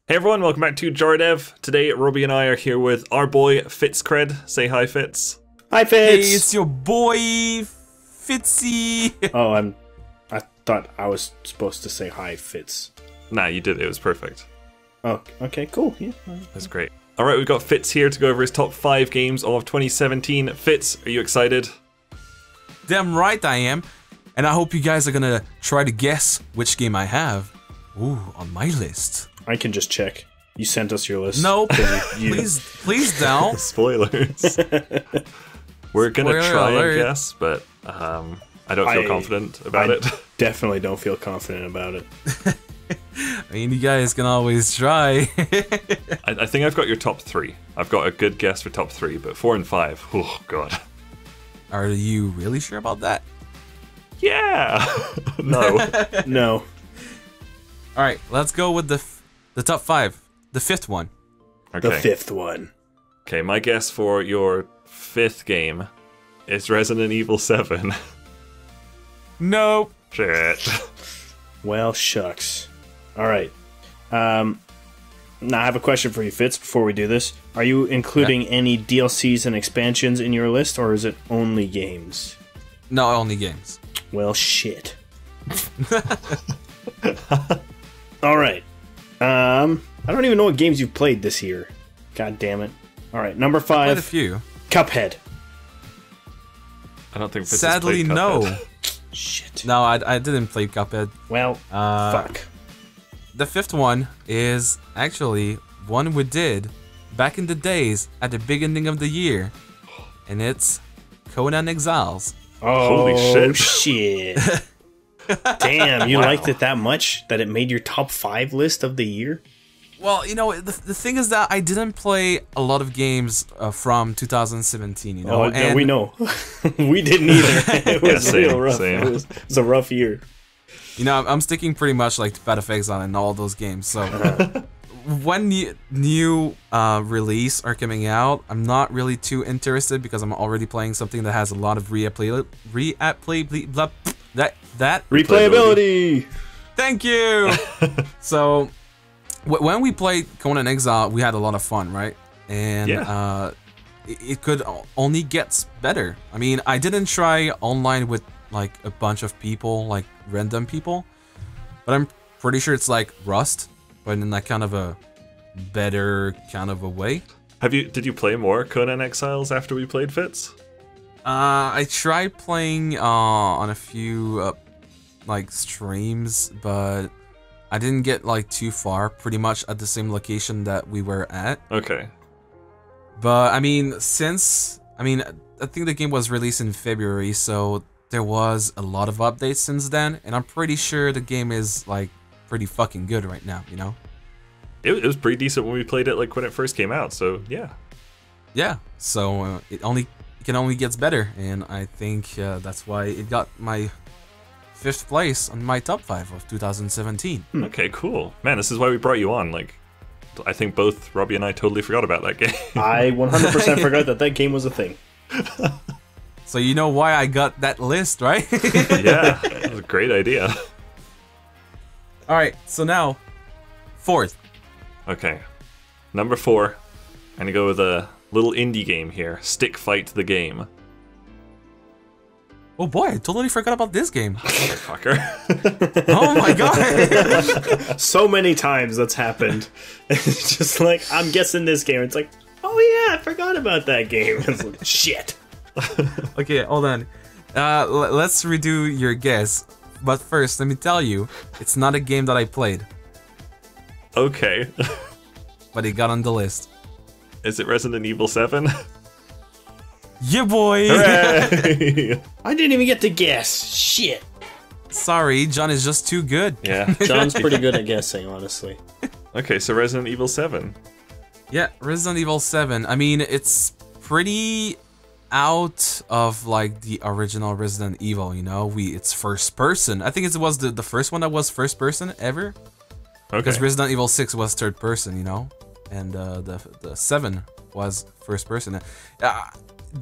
Hey everyone, welcome back to JaRDev. Today, Robby and I are here with our boy FitzKred. Say hi, Fitz. Hi, Fitz. Hey, it's your boy Fitzy. Oh, I thought I was supposed to say hi, Fitz. Nah, you did. It was perfect. Oh, okay, cool. Yeah. That's great. All right, we've got Fitz here to go over his top 5 games of 2017. Fitz, are you excited? Damn right I am. And I hope you guys are gonna try to guess which game I have. Ooh, on my list. I can just check. You sent us your list. No, you... please don't. Spoilers. We're gonna Spoiler try alert. and guess, but I don't feel confident about it. Definitely don't feel confident about it. I mean, you guys can always try. I think I've got your top 3. I've got a good guess for top 3, but 4 and 5, oh god. Are you really sure about that? Yeah. No. No. All right, let's go with the top 5. The 5th one. Okay. The 5th one. Okay, my guess for your 5th game is Resident Evil 7. Nope. Shit. Well, shucks. All right. Now I have a question for you, Fitz. Before we do this, are you including any DLCs and expansions in your list, or is it only games? No, only games. Well, shit. All right. I don't even know what games you've played this year. God damn it. All right, number 5. Quite a few. Cuphead. I don't think Fitz Sadly, has played no. Cuphead. Shit. No, I didn't play Cuphead. Well, fuck. The 5th one is actually one we did back in the days at the beginning of the year, and it's Conan Exiles. Oh, Holy shit. shit. Damn, you liked it that much that it made your top 5 list of the year? Well, you know, the thing is that I didn't play a lot of games from 2017, you know. Oh, yeah, we know. We didn't either. It was Yeah, real rough. same. It was a rough year. You know, I'm sticking pretty much like to Path of Exile and all those games. So when new release are coming out, I'm not really too interested because I'm already playing something that has a lot of Replayability! Thank you! So, when we played Conan Exile, we had a lot of fun, right? And Yeah. it could only get better. I mean, I didn't try online with like a bunch of people, like random people, but I'm pretty sure it's like Rust, but in that kind of a better kind of a way. Did you play more Conan Exiles after we played Fitz? I tried playing on a few like streams, but I didn't get like too far, pretty much at the same location that we were at. Okay. But I mean, I think the game was released in February, so there was a lot of updates since then, and I'm pretty sure the game is like pretty fucking good right now, you know? It was pretty decent when we played it like when it first came out, so yeah. Yeah, so it can only get better, and I think that's why it got my 5th place on my top 5 of 2017. Okay, cool. Man, this is why we brought you on. Like, I think both Robby and I totally forgot about that game. I 100% forgot that game was a thing. So you know why I got that list, right? Yeah, that was a great idea. Alright, so now, 4th. Okay, number 4. I'm gonna go with a little indie game here. Stick Fight the Game. Oh boy, I totally forgot about this game. Fucker. Oh my god! So many times that's happened. It's just like, I'm guessing this game. It's like, oh yeah, I forgot about that game. It's like, shit. Okay, hold on. Let's redo your guess. But first, let me tell you, it's not a game that I played, Okay. but it got on the list. Is it Resident Evil 7? Yeah, boy! Hooray! I didn't even get to guess. Shit. Sorry, John is just too good. Yeah. John's pretty good at guessing, honestly. Okay, so Resident Evil 7. Yeah, Resident Evil 7. I mean, it's pretty out of like the original Resident Evil, you know? It's first person. I think it was the first one that was first person ever. Okay. Because Resident Evil 6 was third person, you know? And the 7 was first person.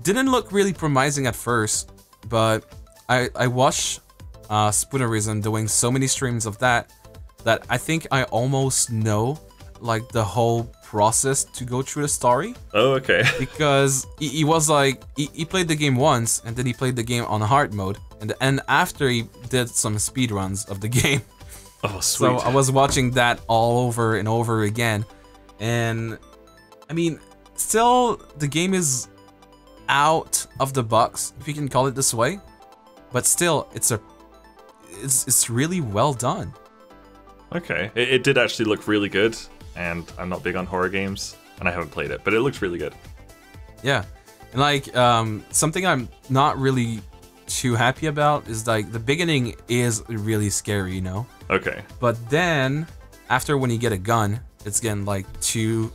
Didn't look really promising at first, but I watched Spoonerism doing so many streams of that I think I almost know like the whole process to go through the story. Oh, okay. Because he was like, he played the game once, and then he played the game on hard mode, and after he did some speed runs of the game. Oh, sweet. So I was watching that all over and over again, and I mean, still the game is out of the box, if you can call it this way, but still it's really well done. Okay, it did actually look really good, and I'm not big on horror games, and I haven't played it, but it looks really good. Yeah, and like something I'm not really too happy about is like the beginning is really scary, you know. Okay. But then after when you get a gun, it's getting like too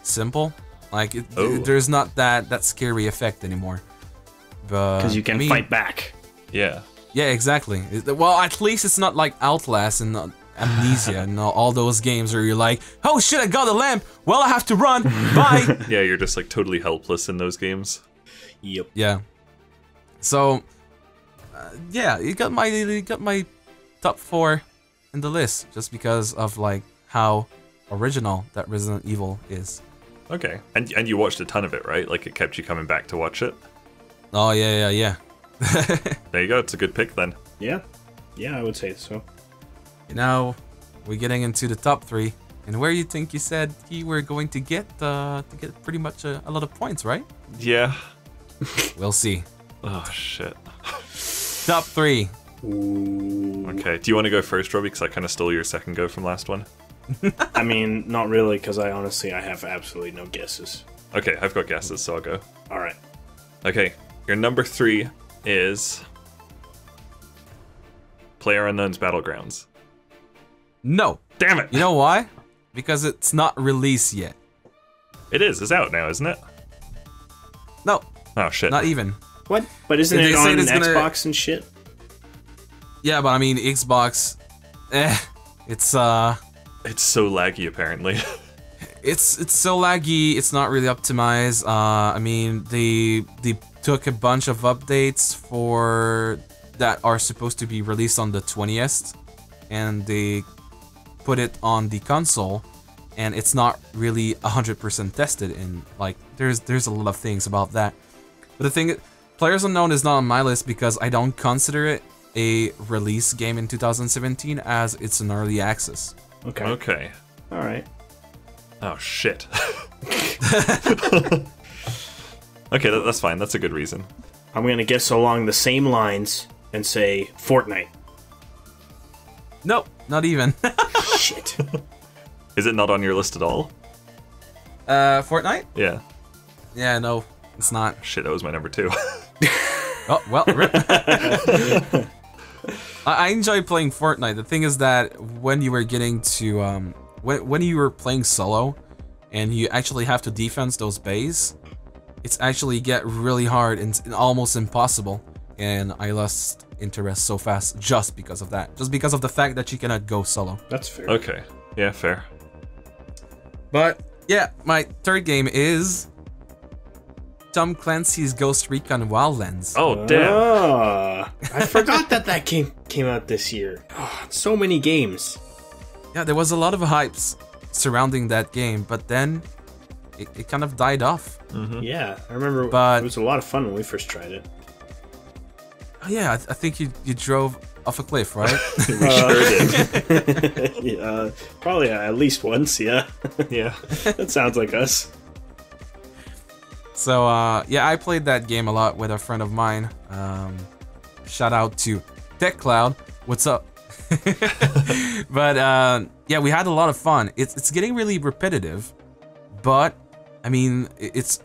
simple. Like there's not that scary effect anymore. But Because you can fight back. Yeah. Yeah, exactly. Well, at least it's not like Outlast and Amnesia and all those games where you're like, oh shit, I got a lamp. Well, I have to run. Bye. Yeah, you're just like totally helpless in those games. Yep. Yeah. So, yeah, you got my top 4 in the list just because of like how original that Resident Evil is. Okay, and you watched a ton of it, right? Like it kept you coming back to watch it. Oh yeah. There you go. It's a good pick then. Yeah. Yeah, I would say so. Now we're getting into the top 3, and where you think you said you were going to get pretty much a lot of points, right? Yeah. We'll see. Oh shit. Top 3. Ooh. Okay. Do you want to go first, Robby? Because I kind of stole your second go from last one. I mean, not really, because I have absolutely no guesses. Okay, I've got guesses, so I'll go. All right. Okay, your number 3 is PlayerUnknown's Battlegrounds. No. Damn it! You know why? Because it's not released yet. It is. It's out now, isn't it? No. Oh shit. Not even. What? But isn't They it say on it's gonna- Xbox and shit? Yeah, but I mean Xbox. It's It's so laggy, apparently. It's so laggy. It's not really optimized. I mean, they took a bunch of updates for that are supposed to be released on the 20th, and they put it on the console, and it's not really 100% tested. And like, there's a lot of things about that. But the thing, PlayerUnknown is not on my list because I don't consider it a release game in 2017 as it's an early access. Okay. Okay. All right. Oh shit. Okay, that's fine. That's a good reason. I'm going to guess along the same lines and say Fortnite. Nope, not even. Shit. Is it not on your list at all? Fortnite? Yeah. Yeah, no, it's not. Shit, that was my number 2. Oh, well, rip. I enjoy playing Fortnite. The thing is that when you were getting to, when you were playing solo, and you actually have to defense those bays, it's actually get really hard and almost impossible. And I lost interest so fast just because of that. Just because of the fact that you cannot go solo. That's fair. Okay. Yeah, fair. But, yeah, my third game is Tom Clancy's Ghost Recon Wildlands. Oh, damn. I forgot that came out this year. Oh, so many games. Yeah, there was a lot of hypes surrounding that game, but then it kind of died off. Mm-hmm. Yeah, I remember But- it was a lot of fun when we first tried it. Oh, yeah, I think you drove off a cliff, right? We sure did. Yeah, probably at least once, yeah. Yeah. That sounds like us. So, yeah, I played that game a lot with a friend of mine. Shout out to TechCloud. What's up? But, yeah, we had a lot of fun. It's getting really repetitive, but, I mean, it's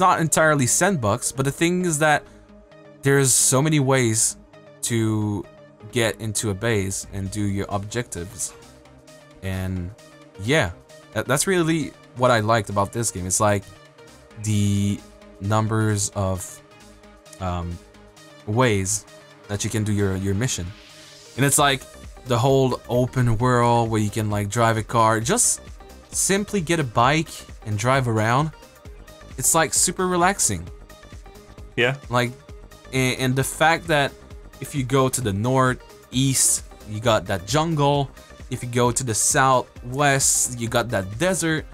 not entirely sandbox, but the thing is that there's so many ways to get into a base and do your objectives. And, yeah, that's really what I liked about this game. It's like the numbers of ways that you can do your mission. And it's like the whole open world where you can like drive a car, just simply get a bike and drive around. It's like super relaxing. Yeah. Like, and the fact that if you go to the north, east, you got that jungle, If you go to the southwest, you got that desert,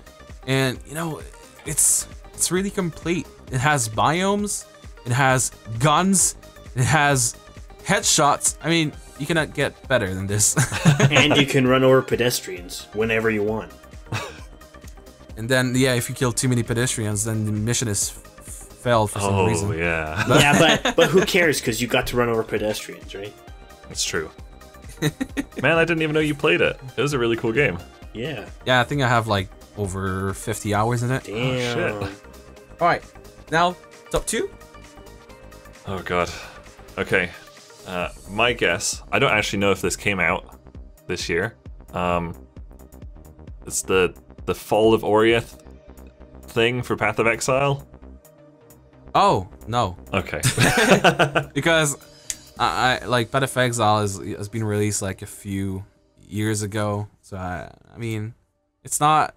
and you know, it's really complete. It has biomes, it has guns, it has headshots. I mean, you cannot get better than this. And you can run over pedestrians whenever you want. And then, yeah, if you kill too many pedestrians, then the mission is failed for some reason. Oh, yeah. Yeah, but who cares? Because you got to run over pedestrians, right? That's true. Man, I didn't even know you played it. It was a really cool game. Yeah. Yeah, I think I have like over 50 hours in it. Damn. Oh, shit. Alright, now, top 2? Oh, God. Okay. My guess, I don't actually know if this came out this year. It's the Fall of Oriath thing for Path of Exile. Oh, no. Okay. Because I like Path of Exile has been released like a few years ago. So I mean, it's not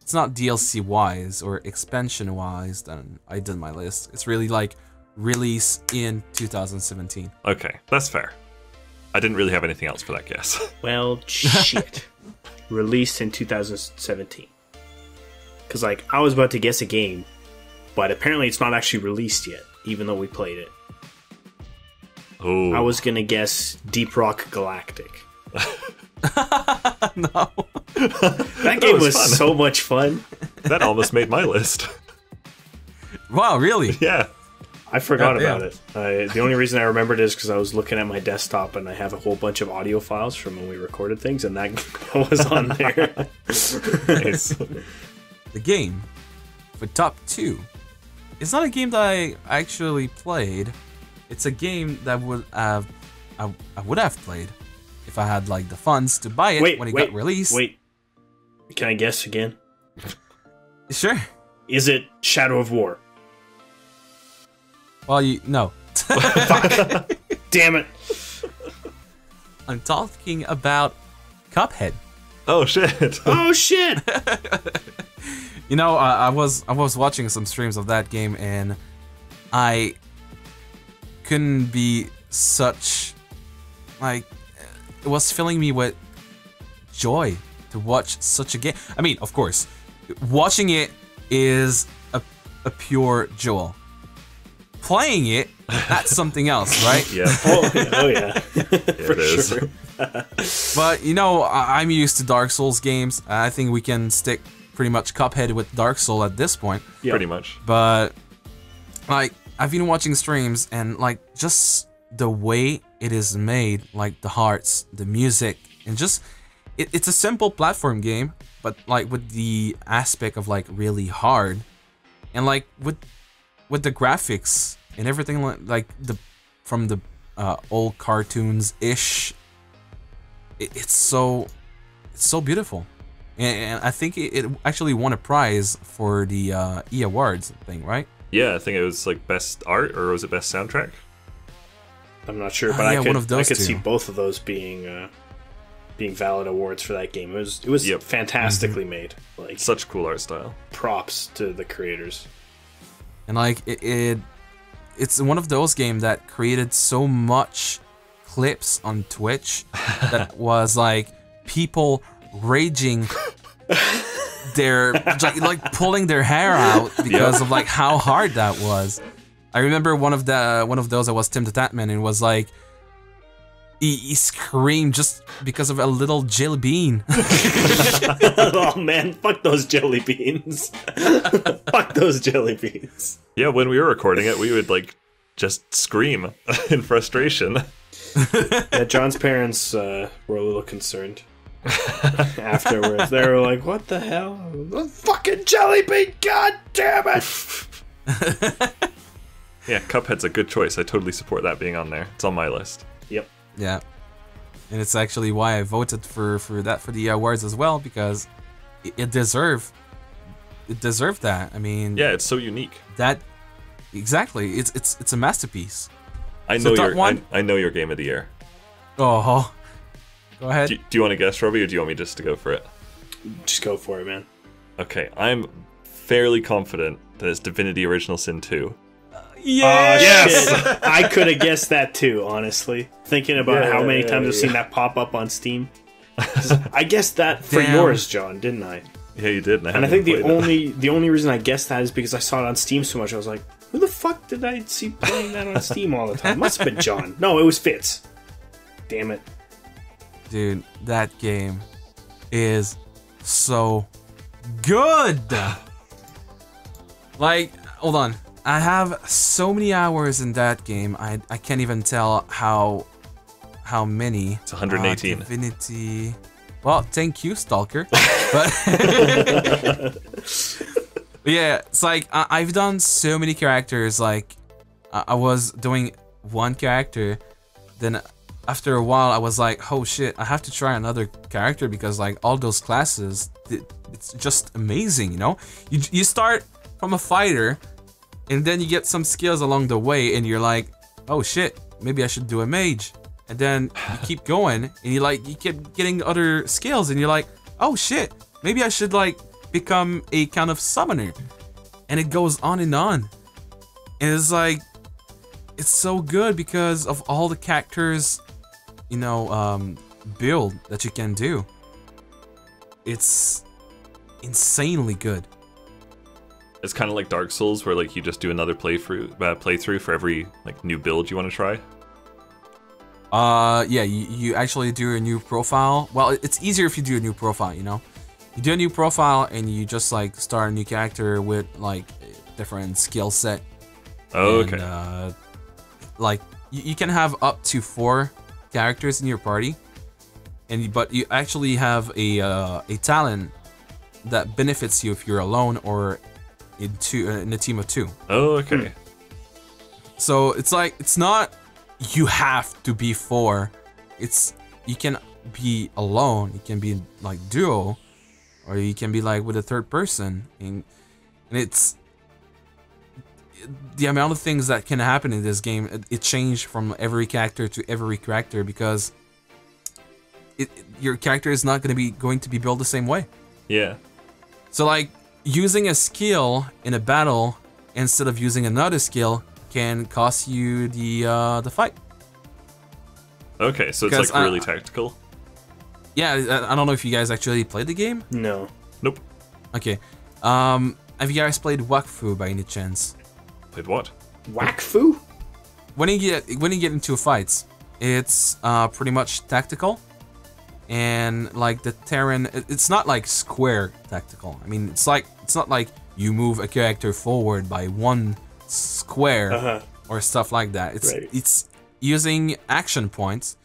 DLC wise or expansion wise that I did my list. It's really like release in 2017. Okay, that's fair. I didn't really have anything else for that guess. Well, shit. Released in 2017. Because, like, I was about to guess a game, but apparently it's not actually released yet, even though we played it. Oh. I was gonna guess Deep Rock Galactic. No. That game was fun. so much fun. That almost made my list. Wow, really? Yeah. I forgot Goddamn. about it. The only reason I remembered is because I was looking at my desktop and I have a whole bunch of audio files from when we recorded things, and that was on there. Nice. The game for top 2 is not a game that I actually played. It's a game that I would have played if I had like the funds to buy it when it got released. Wait, can I guess again? Sure. Is it Shadow of War? Well, no. Fuck. Damn it. I'm talking about Cuphead. Oh, shit. Oh shit. You know, I was watching some streams of that game, and I couldn't be such like it was filling me with joy to watch such a game. I mean, of course, watching it is a pure joy. Playing it, that's something else, right? Yeah. Oh yeah. For it is. sure. But you know, I'm used to Dark Souls games. I think we can stick pretty much Cuphead with Dark Souls at this point. Yep. Pretty much. But like, I've been watching streams, and like just the way it is made, like the hearts, the music, and just it's a simple platform game, but like with the aspect of like really hard, and like with the graphics and everything, like from the old cartoons ish. It's so beautiful, and I think it actually won a prize for the E Awards thing, right? Yeah, I think it was like best art, or was it best soundtrack? I'm not sure, but yeah, I one of those could two. see both of those being valid awards for that game. It was Yep. fantastically made. Like, Such cool art style. props to the creators. And like it's one of those games that created so much clips on Twitch that was like people raging their like pulling their hair out because of like how hard that was. I remember one of those that was Tim the Tatman, and it was like he screamed just because of a little jelly bean. Oh man, fuck those jelly beans. Fuck those jelly beans. Yeah, when we were recording it, we would like just scream in frustration. Yeah, John's parents were a little concerned afterwards. They were like, what the hell? A fucking jelly bean, god damn it! Yeah, Cuphead's a good choice. I totally support that being on there. It's on my list. Yep. Yeah, and it's actually why I voted for the awards as well, because it deserved that. I mean, Yeah, it's so unique. that exactly. It's a masterpiece. I So know top your one? I know your game of the year. Oh, go ahead. Do you want to guess, Robbie, or do you want me just to go for it? Just go for it, man. Okay, I'm fairly confident that it's Divinity Original Sin 2. Yeah. Shit. I could have guessed that too, honestly. Thinking about Yeah, how many yeah, times I've yeah. seen that pop up on Steam. I guessed that for Damn. yours, John, didn't I? Yeah, you did. And I think the only reason I guessed that is because I saw it on Steam so much. I was like, who the fuck did I see playing that on Steam all the time? Must have been John. No, it was Fitz. Damn it. Dude, that game is so good. Like, hold on. I have so many hours in that game. I can't even tell how many. It's 118. Divinity. Well, thank you, Stalker. But yeah, it's like I've done so many characters. Like I was doing one character, then after a while I was like, oh shit, I have to try another character because like all those classes, it's just amazing, you know? You start from a fighter, and then you get some skills along the way, and you're like, oh shit, maybe I should do a mage. And then you keep going, and you keep getting other skills, and you're like, oh shit, maybe I should like become a kind of summoner. And it goes on and on. And it's like, it's so good because of all the characters, you know, build that you can do. It's insanely good. It's kind of like Dark Souls, where like you just do another playthrough for every like new build you want to try. Yeah, you actually do a new profile. Well, it's easier if you do a new profile, you know? You do a new profile and you just like start a new character with like a different skill set. Oh, and, okay. Like you can have up to 4 characters in your party, but you actually have a talent that benefits you if you're alone or in a team of 2. Oh, okay. So it's like, it's not you have to be 4. It's, you can be alone, you can be like duo, or you can be like with a third person, and it's the amount of things that can happen in this game. It changed from every character to every character because your character is not going to be built the same way. Yeah. So like using a skill in a battle instead of using another skill can cost you the fight. Okay, so it's like really tactical. Yeah, I don't know if you guys actually played the game. No. Nope. Okay. Have you guys played Wakfu by any chance? Played what? Wakfu? When you get into fights, it's pretty much tactical, and like the terrain, it's not like square tactical. I mean, it's not like you move a character forward by 1 square or stuff like that. It's using action points,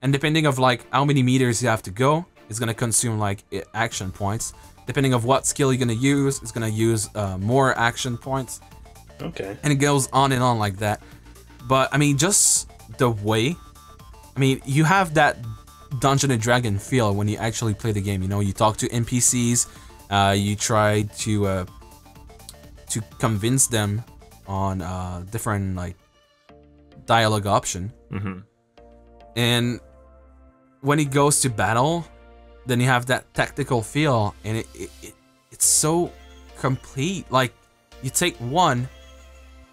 and depending of like how many meters you have to go, it's gonna consume like action points. Depending of what skill you're gonna use, it's gonna use more action points. Okay. And it goes on and on like that. But I mean, just the way, I mean, you have that Dungeon and Dragon feel when you actually play the game. You know, you talk to NPCs, you try to convince them on different like dialogue option. And when it goes to battle, then you have that tactical feel, and it's so complete. Like you take one,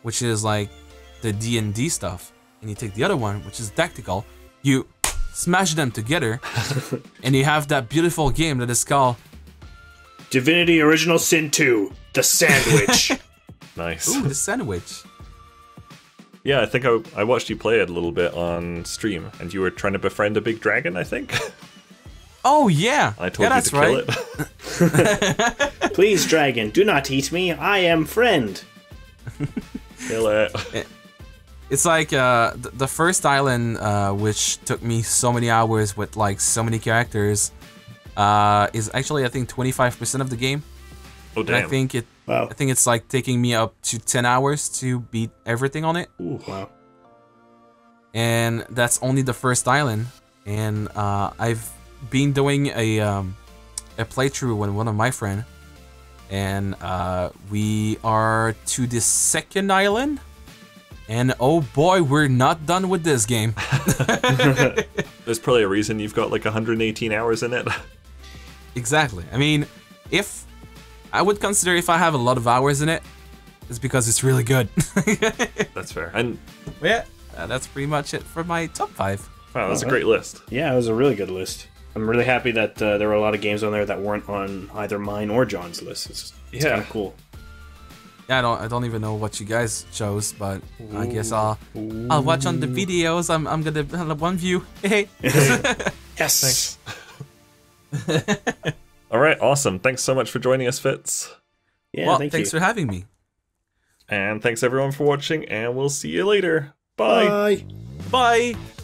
which is like the D&D stuff, and you take the other one, which is tactical, you smash them together, and you have that beautiful game that is called Divinity Original Sin 2, The Sandwich. Nice. Ooh, the sandwich. Yeah, I think I watched you play it a little bit on stream, and you were trying to befriend a big dragon, I think. Oh yeah, I told you to kill it. Please, dragon, do not eat me. I am friend. Kill it. It's like the first island, which took me so many hours with like so many characters, is actually I think 25% of the game. Oh damn! And I think Wow. I think it's like taking me up to 10 hours to beat everything on it. Ooh, wow. And that's only the first island. And I've been doing a playthrough with one of my friends, and we are to the second island. And oh boy, we're not done with this game. There's probably a reason you've got like 118 hours in it. Exactly. I mean, if I would consider if I have a lot of hours in it, it's because it's really good. That's fair. And yeah, that's pretty much it for my top 5. wow, that's a great list. Yeah, it was a really good list. I'm really happy that there were a lot of games on there that weren't on either mine or John's list. It's kind of cool. Yeah, I don't even know what you guys chose, but I guess I'll watch on the videos. I'm gonna have one view. Hey. Yes. Thanks. All right, awesome. Thanks so much for joining us, Fitz. Yeah, well, thanks for having me. And thanks everyone for watching, and we'll see you later. Bye. Bye. Bye.